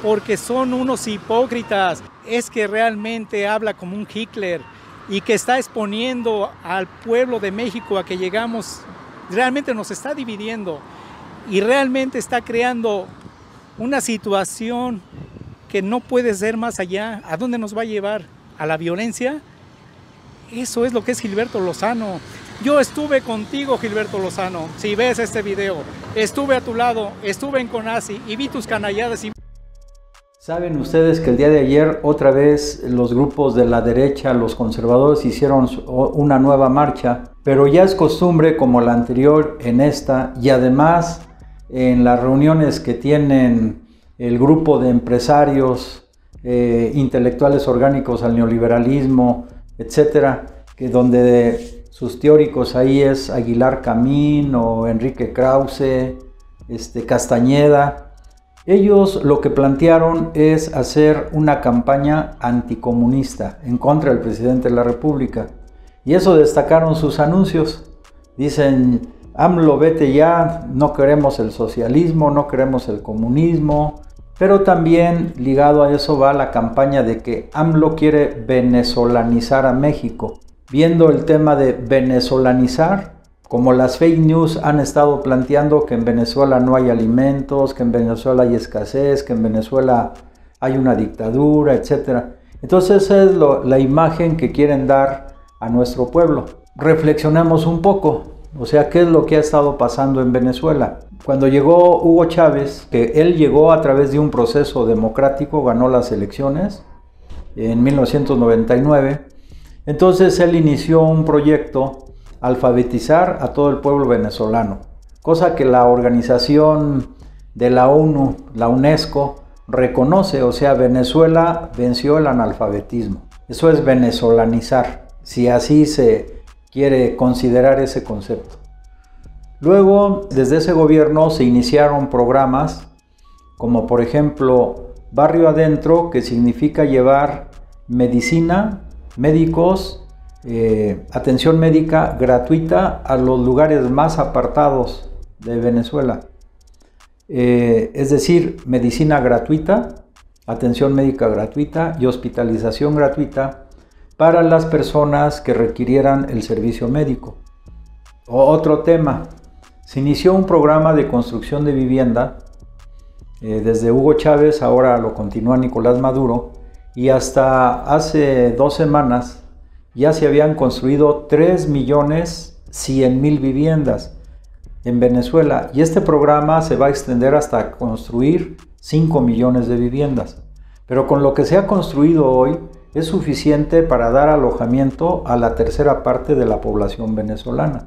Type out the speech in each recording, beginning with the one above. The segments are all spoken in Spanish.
porque son unos hipócritas. Es que realmente habla como un Hitler y que está exponiendo al pueblo de México a que llegamos, realmente nos está dividiendo y realmente está creando una situación que no puede ser más allá. ¿A dónde nos va a llevar? ¿A la violencia? Eso es lo que es Gilberto Lozano. Yo estuve contigo, Gilberto Lozano, si ves este video, estuve a tu lado, estuve en CONACYT y vi tus canalladas. Saben ustedes que el día de ayer otra vez los grupos de la derecha, los conservadores, hicieron una nueva marcha, pero ya es costumbre como la anterior en esta, y además en las reuniones que tienen el grupo de empresarios, intelectuales orgánicos al neoliberalismo, etcétera, que donde sus teóricos ahí es Aguilar Camín o Enrique Krause, Castañeda. Ellos lo que plantearon es hacer una campaña anticomunista en contra del presidente de la República. Y eso destacaron sus anuncios. Dicen, AMLO vete ya, no queremos el socialismo, no queremos el comunismo. Pero también ligado a eso va la campaña de que AMLO quiere venezolanizar a México. Viendo el tema de venezolanizar, como las fake news han estado planteando que en Venezuela no hay alimentos, que en Venezuela hay escasez, que en Venezuela hay una dictadura, etc. Entonces esa es la imagen que quieren dar a nuestro pueblo. Reflexionemos un poco, o sea, ¿qué es lo que ha estado pasando en Venezuela? Cuando llegó Hugo Chávez, que él llegó a través de un proceso democrático, ganó las elecciones en 1999, entonces él inició un proyecto alfabetizar a todo el pueblo venezolano, cosa que la organización de la ONU, la UNESCO, reconoce. O sea, Venezuela venció el analfabetismo. Eso es venezolanizar, si así se quiere considerar ese concepto. Luego, desde ese gobierno se iniciaron programas como por ejemplo Barrio Adentro, que significa llevar medicina, médicos, atención médica gratuita a los lugares más apartados de Venezuela. Es decir, medicina gratuita, atención médica gratuita y hospitalización gratuita para las personas que requirieran el servicio médico. Otro tema, se inició un programa de construcción de vivienda desde Hugo Chávez, ahora lo continúa Nicolás Maduro, y hasta hace 2 semanas ya se habían construido 3.100.000 viviendas en Venezuela, y este programa se va a extender hasta construir 5 millones de viviendas. Pero con lo que se ha construido hoy es suficiente para dar alojamiento a la tercera parte de la población venezolana.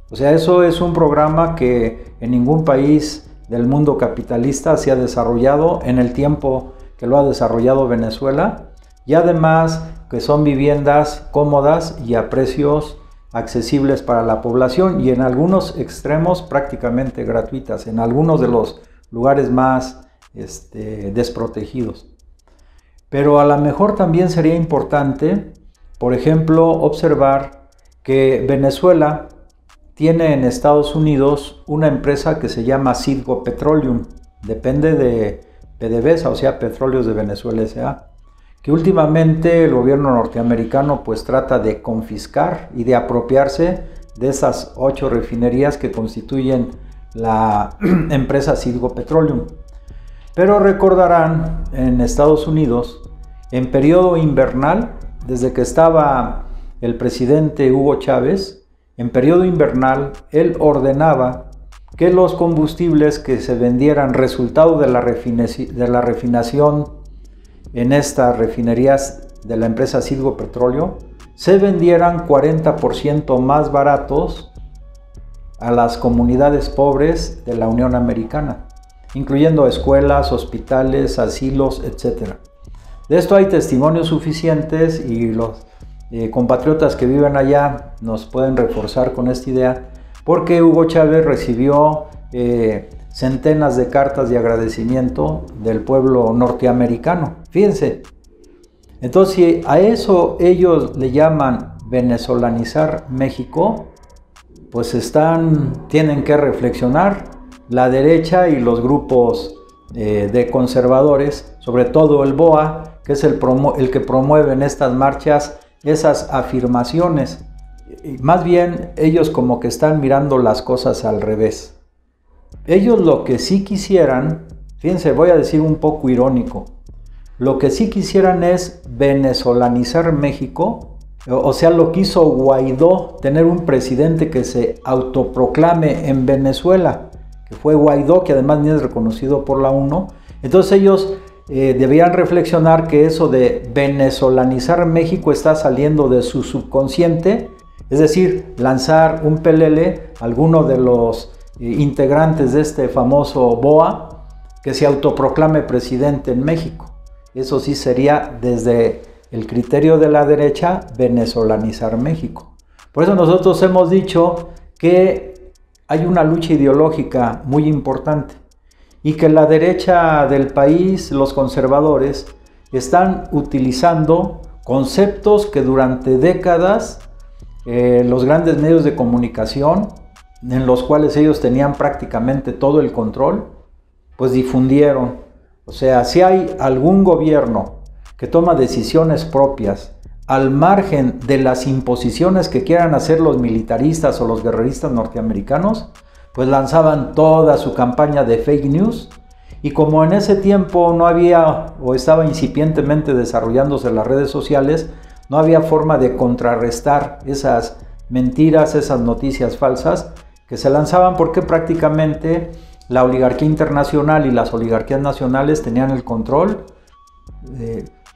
O sea, eso es un programa que en ningún país del mundo capitalista se ha desarrollado en el tiempo que lo ha desarrollado Venezuela, y además que son viviendas cómodas y a precios accesibles para la población, y en algunos extremos prácticamente gratuitas, en algunos de los lugares más desprotegidos. Pero a lo mejor también sería importante, por ejemplo, observar que Venezuela tiene en Estados Unidos una empresa que se llama Citgo Petroleum, depende de PDVSA, o sea, Petróleos de Venezuela S.A., que últimamente el gobierno norteamericano pues trata de confiscar y de apropiarse de esas 8 refinerías que constituyen la empresa Citgo Petroleum. Pero recordarán, en Estados Unidos, en periodo invernal, desde que estaba el presidente Hugo Chávez, en periodo invernal él ordenaba que los combustibles que se vendieran resultado de la refinación en estas refinerías de la empresa Citgo Petróleo se vendieran 40% más baratos a las comunidades pobres de la Unión Americana, incluyendo escuelas, hospitales, asilos, etc. De esto hay testimonios suficientes y los compatriotas que viven allá nos pueden reforzar con esta idea, porque Hugo Chávez recibió centenas de cartas de agradecimiento del pueblo norteamericano. Fíjense, entonces si a eso ellos le llaman venezolanizar México, pues tienen que reflexionar la derecha y los grupos de conservadores, sobre todo el BOA, que es el que promueve en estas marchas esas afirmaciones. Más bien ellos como que están mirando las cosas al revés. Ellos lo que sí quisieran, fíjense, voy a decir un poco irónico, lo que sí quisieran es venezolanizar México, o sea, lo que hizo Guaidó, tener un presidente que se autoproclame en Venezuela, que fue Guaidó, que además ni es reconocido por la ONU. Entonces ellos debían reflexionar que eso de venezolanizar México está saliendo de su subconsciente, es decir, lanzar un pelele a alguno de los integrantes de este famoso BOA que se autoproclame presidente en México. Eso sí sería, desde el criterio de la derecha, venezolanizar México. Por eso nosotros hemos dicho que hay una lucha ideológica muy importante y que la derecha del país, los conservadores, están utilizando conceptos que durante décadas los grandes medios de comunicación, en los cuales ellos tenían prácticamente todo el control, pues difundieron. O sea, si hay algún gobierno que toma decisiones propias al margen de las imposiciones que quieran hacer los militaristas o los guerreristas norteamericanos, pues lanzaban toda su campaña de fake news. Y como en ese tiempo no había, o estaba incipientemente desarrollándose las redes sociales, no había forma de contrarrestar esas mentiras, esas noticias falsas que se lanzaban, porque prácticamente la oligarquía internacional y las oligarquías nacionales tenían el control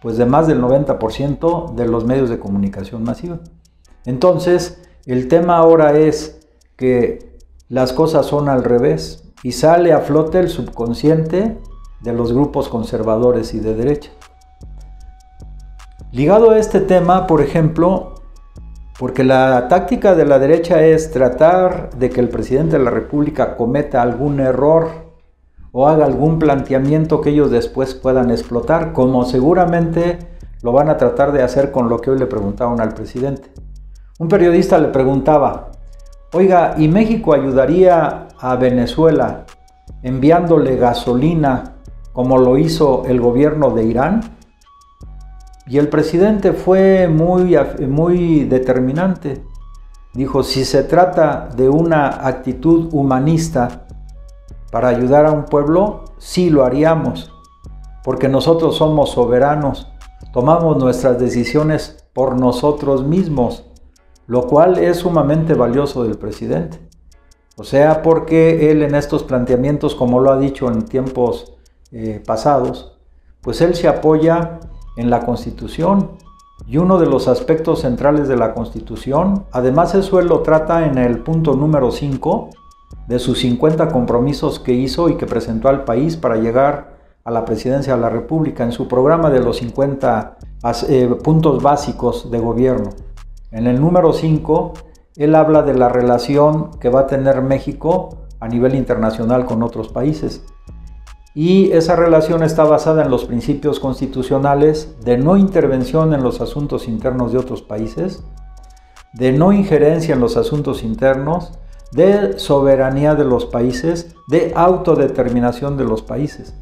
pues de más del 90% de los medios de comunicación masiva. Entonces, el tema ahora es que las cosas son al revés y sale a flote el subconsciente de los grupos conservadores y de derecha. Ligado a este tema, por ejemplo, porque la táctica de la derecha es tratar de que el presidente de la República cometa algún error o haga algún planteamiento que ellos después puedan explotar, como seguramente lo van a tratar de hacer con lo que hoy le preguntaron al presidente. Un periodista le preguntaba: oiga, ¿y México ayudaría a Venezuela enviándole gasolina como lo hizo el gobierno de Irán? Y el presidente fue muy determinante. Dijo: si se trata de una actitud humanista para ayudar a un pueblo, sí lo haríamos, porque nosotros somos soberanos, tomamos nuestras decisiones por nosotros mismos, lo cual es sumamente valioso del presidente. O sea, porque él en estos planteamientos, como lo ha dicho en tiempos pasados, pues él se apoya en la Constitución, y uno de los aspectos centrales de la Constitución, además eso él lo trata en el punto número 5 de sus 50 compromisos que hizo y que presentó al país para llegar a la presidencia de la República, en su programa de los 50 puntos básicos de gobierno. En el número 5, él habla de la relación que va a tener México a nivel internacional con otros países. Y esa relación está basada en los principios constitucionales de no intervención en los asuntos internos de otros países, de no injerencia en los asuntos internos, de soberanía de los países, de autodeterminación de los países.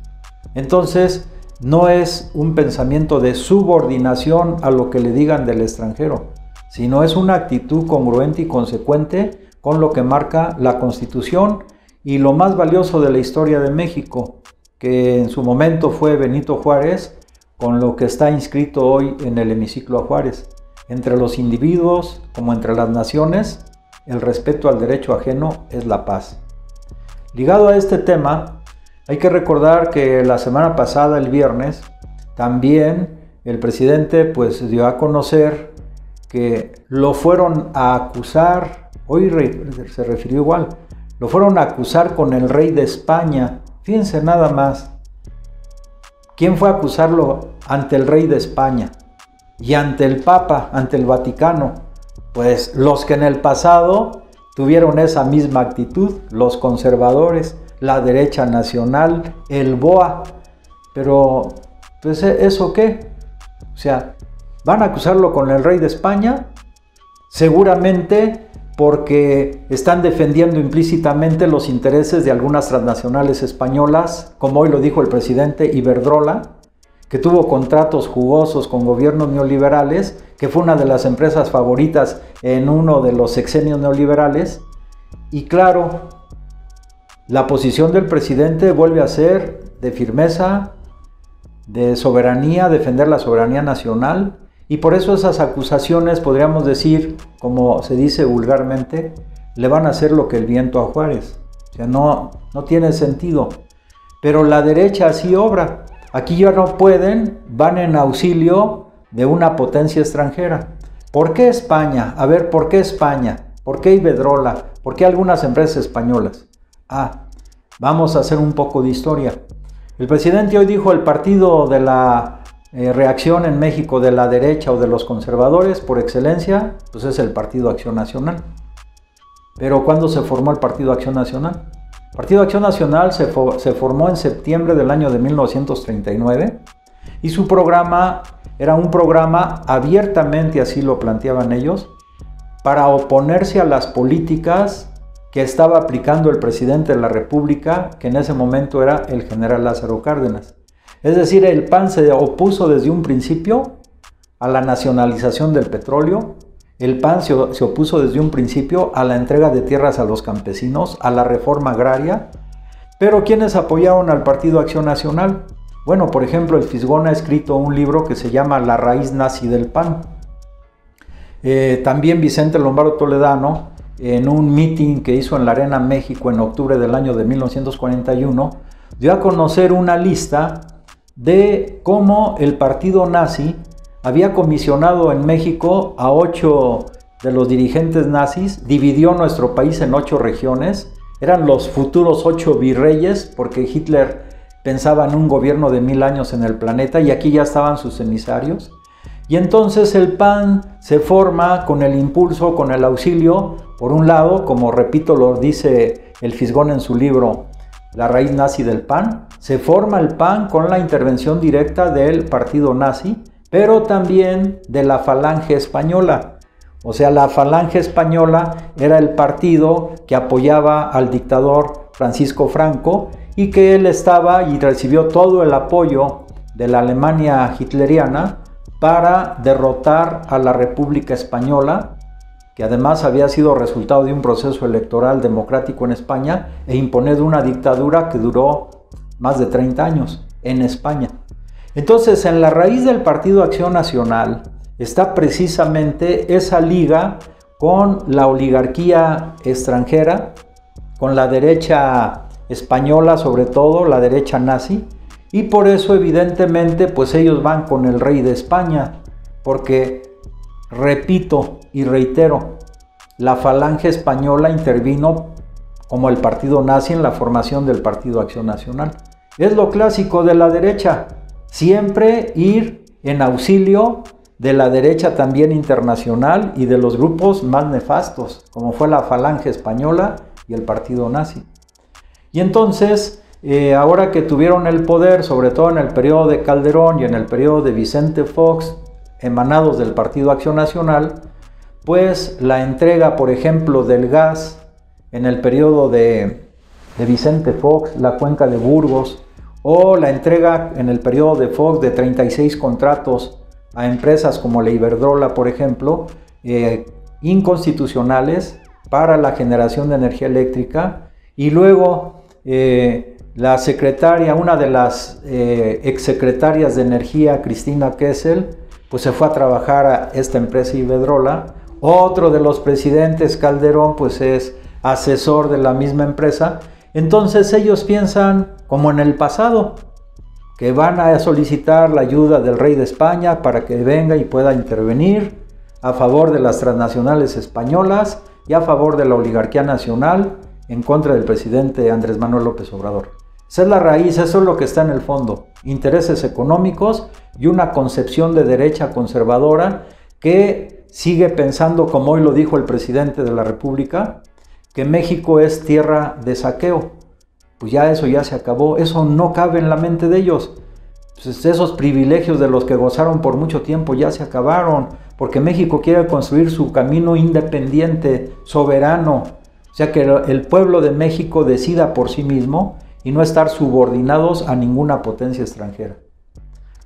Entonces, no es un pensamiento de subordinación a lo que le digan del extranjero, sino es una actitud congruente y consecuente con lo que marca la Constitución y lo más valioso de la historia de México, que en su momento fue Benito Juárez, con lo que está inscrito hoy en el hemiciclo a Juárez. Entre los individuos, como entre las naciones, el respeto al derecho ajeno es la paz. Ligado a este tema, hay que recordar que la semana pasada, el viernes, también el presidente pues dio a conocer que lo fueron a acusar, hoy se refirió igual, lo fueron a acusar con el rey de España. Fíjense nada más, ¿quién fue a acusarlo ante el rey de España y ante el Papa, ante el Vaticano? Pues los que en el pasado tuvieron esa misma actitud, los conservadores, la derecha nacional, el BOA. Pero, pues, ¿eso qué? O sea, ¿van a acusarlo con el rey de España? Seguramente porque están defendiendo implícitamente los intereses de algunas transnacionales españolas, como hoy lo dijo el presidente, Iberdrola, que tuvo contratos jugosos con gobiernos neoliberales, que fue una de las empresas favoritas en uno de los sexenios neoliberales. Y claro, la posición del presidente vuelve a ser de firmeza, de soberanía, defender la soberanía nacional, y por eso esas acusaciones, podríamos decir, como se dice vulgarmente, le van a hacer lo que el viento a Juárez. O sea, no tiene sentido. Pero la derecha así obra. Aquí ya no pueden, van en auxilio de una potencia extranjera. ¿Por qué España? A ver, ¿por qué España? ¿Por qué Iberdrola? ¿Por qué algunas empresas españolas? Vamos a hacer un poco de historia. El presidente hoy dijo: el partido de la reacción en México de la derecha o de los conservadores por excelencia, pues es el Partido Acción Nacional. Pero ¿cuándo se formó el Partido Acción Nacional? El Partido Acción Nacional se formó en septiembre del año de 1939 y su programa era un programa abiertamente, así lo planteaban ellos, para oponerse a las políticas que estaba aplicando el presidente de la República, que en ese momento era el general Lázaro Cárdenas. Es decir, el PAN se opuso desde un principio a la nacionalización del petróleo, el PAN se opuso desde un principio a la entrega de tierras a los campesinos, a la reforma agraria. Pero ¿quiénes apoyaron al Partido Acción Nacional? Bueno, por ejemplo, el Fisgón ha escrito un libro que se llama La raíz nazi del PAN. También Vicente Lombardo Toledano, en un meeting que hizo en la Arena México en octubre del año de 1941, dio a conocer una lista de cómo el partido nazi había comisionado en México a 8 de los dirigentes nazis, dividió nuestro país en 8 regiones, eran los futuros 8 virreyes, porque Hitler pensaba en un gobierno de 1000 años en el planeta y aquí ya estaban sus emisarios. Y entonces el PAN se forma con el impulso, con el auxilio, por un lado, como repito lo dice el Fisgón en su libro La raíz nazi del PAN, se forma el PAN con la intervención directa del partido nazi, pero también de la Falange Española. O sea, la Falange Española era el partido que apoyaba al dictador Francisco Franco y que él estaba y recibió todo el apoyo de la Alemania hitleriana para derrotar a la República Española, que además había sido resultado de un proceso electoral democrático en España, e imponer una dictadura que duró más de 30 años en España. Entonces, en la raíz del Partido Acción Nacional está precisamente esa liga con la oligarquía extranjera, con la derecha española, sobre todo la derecha nazi, y por eso evidentemente pues ellos van con el rey de España, porque repito y reitero, la Falange Española intervino como el partido nazi en la formación del Partido Acción Nacional. Es lo clásico de la derecha, siempre ir en auxilio de la derecha también internacional y de los grupos más nefastos, como fue la Falange Española y el partido nazi. Y entonces, ahora que tuvieron el poder, sobre todo en el periodo de Calderón y en el periodo de Vicente Fox, emanados del Partido Acción Nacional, pues la entrega, por ejemplo, del gas en el periodo de Vicente Fox, la cuenca de Burgos, o la entrega en el periodo de Fox de 36 contratos a empresas como la Iberdrola, por ejemplo, inconstitucionales para la generación de energía eléctrica, y luego la secretaria, una de las exsecretarias de energía, Cristina Kessel, pues se fue a trabajar a esta empresa Iberdrola. Otro de los presidentes, Calderón, pues es asesor de la misma empresa. Entonces ellos piensan como en el pasado, que van a solicitar la ayuda del rey de España para que venga y pueda intervenir a favor de las transnacionales españolas y a favor de la oligarquía nacional en contra del presidente Andrés Manuel López Obrador. Esa es la raíz, eso es lo que está en el fondo. Intereses económicos y una concepción de derecha conservadora que sigue pensando, como hoy lo dijo el presidente de la República, que México es tierra de saqueo. Pues ya eso ya se acabó, eso no cabe en la mente de ellos. Pues esos privilegios de los que gozaron por mucho tiempo ya se acabaron. porque México quiere construir su camino independiente, soberano, o sea, que el pueblo de México decida por sí mismo y no estar subordinados a ninguna potencia extranjera.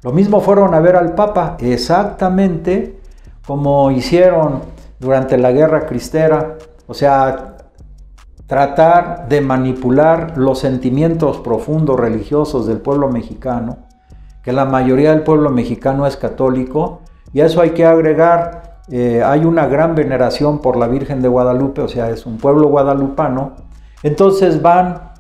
Lo mismo fueron a ver al Papa, exactamente como hicieron durante la Guerra Cristera, o sea, tratar de manipular los sentimientos profundos religiosos del pueblo mexicano, que la mayoría del pueblo mexicano es católico, y a eso hay que agregar, hay una gran veneración por la Virgen de Guadalupe, o sea, es un pueblo guadalupano. Entonces van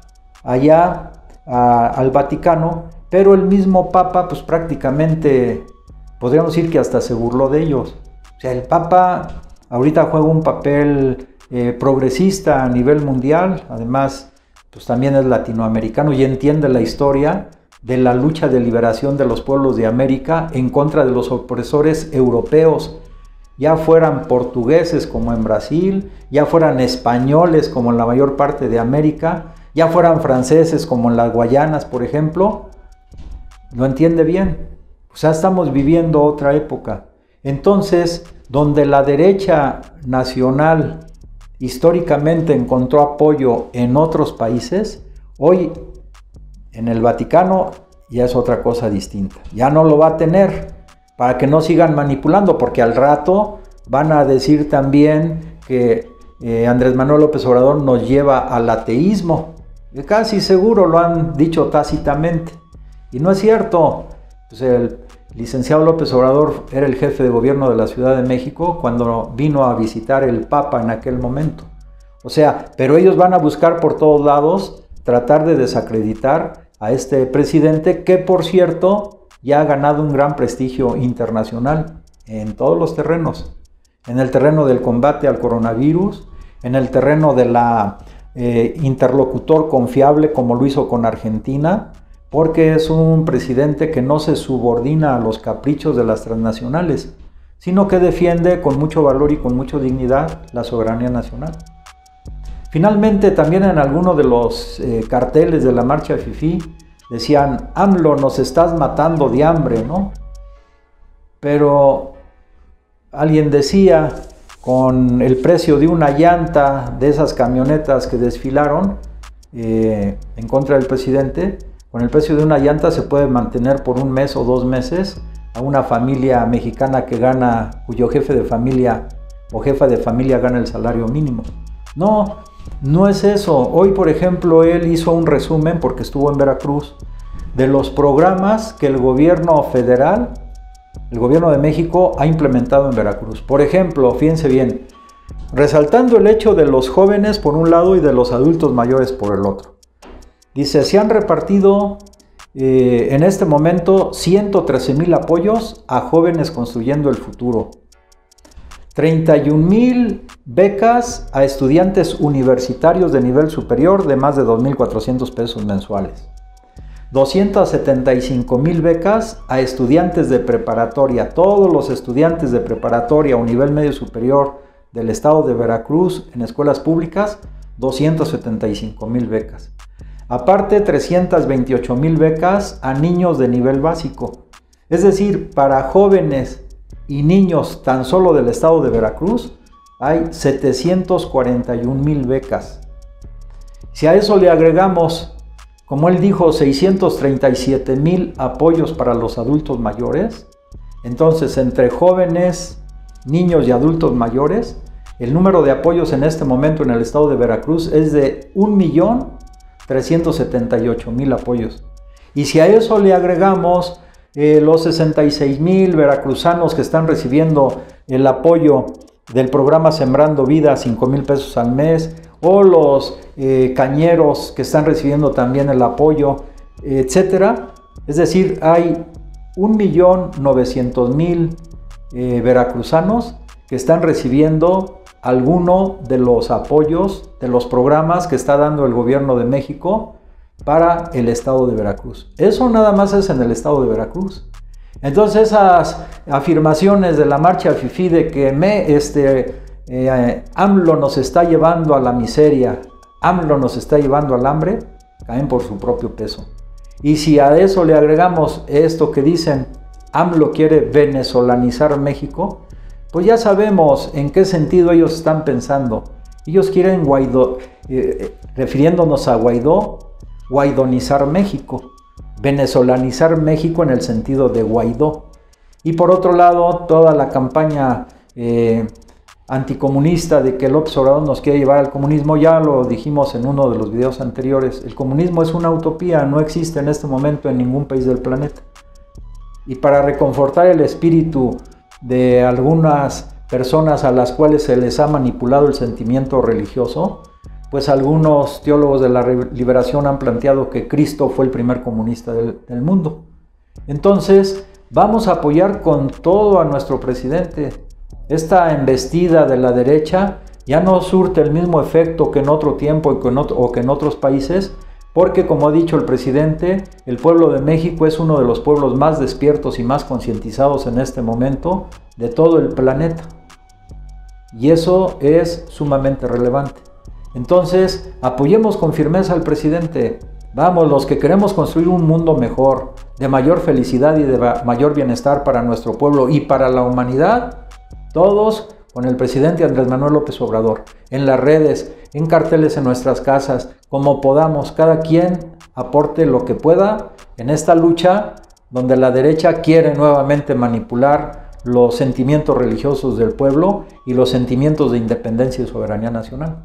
allá al Vaticano, pero el mismo Papa, pues prácticamente, podríamos decir que hasta se burló de ellos. O sea, el Papa ahorita juega un papel progresista a nivel mundial, además, pues también es latinoamericano y entiende la historia de la lucha de liberación de los pueblos de América en contra de los opresores europeos, ya fueran portugueses como en Brasil, ya fueran españoles como en la mayor parte de América, ya fueran franceses como en las Guayanas, por ejemplo. Lo entiende bien. O sea, estamos viviendo otra época. Entonces, donde la derecha nacional históricamente encontró apoyo en otros países, hoy en el Vaticano ya es otra cosa distinta. Ya no lo va a tener, para que no sigan manipulando, porque al rato van a decir también que Andrés Manuel López Obrador nos lleva al ateísmo. Y casi seguro lo han dicho tácitamente. Y no es cierto. Pues el licenciado López Obrador era el jefe de gobierno de la Ciudad de México cuando vino a visitar el Papa en aquel momento. O sea, pero ellos van a buscar por todos lados tratar de desacreditar a este presidente que, por cierto, ya ha ganado un gran prestigio internacional en todos los terrenos. En el terreno del combate al coronavirus, en el terreno de la interlocutor confiable como lo hizo con Argentina, porque es un presidente que no se subordina a los caprichos de las transnacionales, sino que defiende con mucho valor y con mucha dignidad la soberanía nacional. Finalmente, también en alguno de los carteles de la marcha FIFI decían: AMLO, nos estás matando de hambre, ¿no? Pero alguien decía, con el precio de una llanta de esas camionetas que desfilaron en contra del presidente, con el precio de una llanta se puede mantener por un mes o 2 meses a una familia mexicana que gana, cuyo jefe de familia o jefa de familia gana el salario mínimo. No, no es eso. Hoy, por ejemplo, él hizo un resumen, porque estuvo en Veracruz, de los programas que el gobierno federal, el gobierno de México, ha implementado en Veracruz. Por ejemplo, fíjense bien, resaltando el hecho de los jóvenes por un lado y de los adultos mayores por el otro. Dice, se han repartido en este momento 113,000 apoyos a jóvenes construyendo el futuro. 31,000 becas a estudiantes universitarios de nivel superior de más de 2,400 pesos mensuales. 275,000 becas a estudiantes de preparatoria. Todos los estudiantes de preparatoria o nivel medio superior del estado de Veracruz en escuelas públicas, 275,000 becas. Aparte, 328,000 becas a niños de nivel básico. Es decir, para jóvenes y niños tan solo del estado de Veracruz hay 741,000 becas. Si a eso le agregamos, como él dijo, 637,000 apoyos para los adultos mayores, entonces entre jóvenes, niños y adultos mayores, el número de apoyos en este momento en el estado de Veracruz es de 1,378,000 apoyos. Y si a eso le agregamos los 66,000 veracruzanos que están recibiendo el apoyo del programa Sembrando Vida, 5,000 pesos al mes, o los cañeros que están recibiendo también el apoyo, etcétera. Es decir, hay 1,900,000 veracruzanos que están recibiendo alguno de los apoyos de los programas que está dando el gobierno de México para el estado de Veracruz. Eso nada más es en el estado de Veracruz. Entonces esas afirmaciones de la marcha FIFI de que AMLO nos está llevando a la miseria, AMLO nos está llevando al hambre, caen por su propio peso. Y si a eso le agregamos esto que dicen, AMLO quiere venezolanizar México, pues ya sabemos en qué sentido ellos están pensando. Ellos quieren Guaidó, refiriéndonos a Guaidó, guaidonizar México, venezolanizar México en el sentido de Guaidó. Y por otro lado, toda la campaña anticomunista de que López Obrador nos quiere llevar al comunismo, ya lo dijimos en uno de los videos anteriores, el comunismo es una utopía, no existe en este momento en ningún país del planeta. Y para reconfortar el espíritu de algunas personas a las cuales se les ha manipulado el sentimiento religioso, pues algunos teólogos de la liberación han planteado que Cristo fue el primer comunista del mundo. Entonces, vamos a apoyar con todo a nuestro presidente. Esta embestida de la derecha ya no surte el mismo efecto que en otro tiempo o que en otros países, porque como ha dicho el presidente, el pueblo de México es uno de los pueblos más despiertos y más concientizados en este momento de todo el planeta. Y eso es sumamente relevante. Entonces, apoyemos con firmeza al presidente. Vamos, los que queremos construir un mundo mejor, de mayor felicidad y de mayor bienestar para nuestro pueblo y para la humanidad, todos con el presidente Andrés Manuel López Obrador, en las redes, en carteles en nuestras casas, como podamos, cada quien aporte lo que pueda en esta lucha donde la derecha quiere nuevamente manipular los sentimientos religiosos del pueblo y los sentimientos de independencia y soberanía nacional.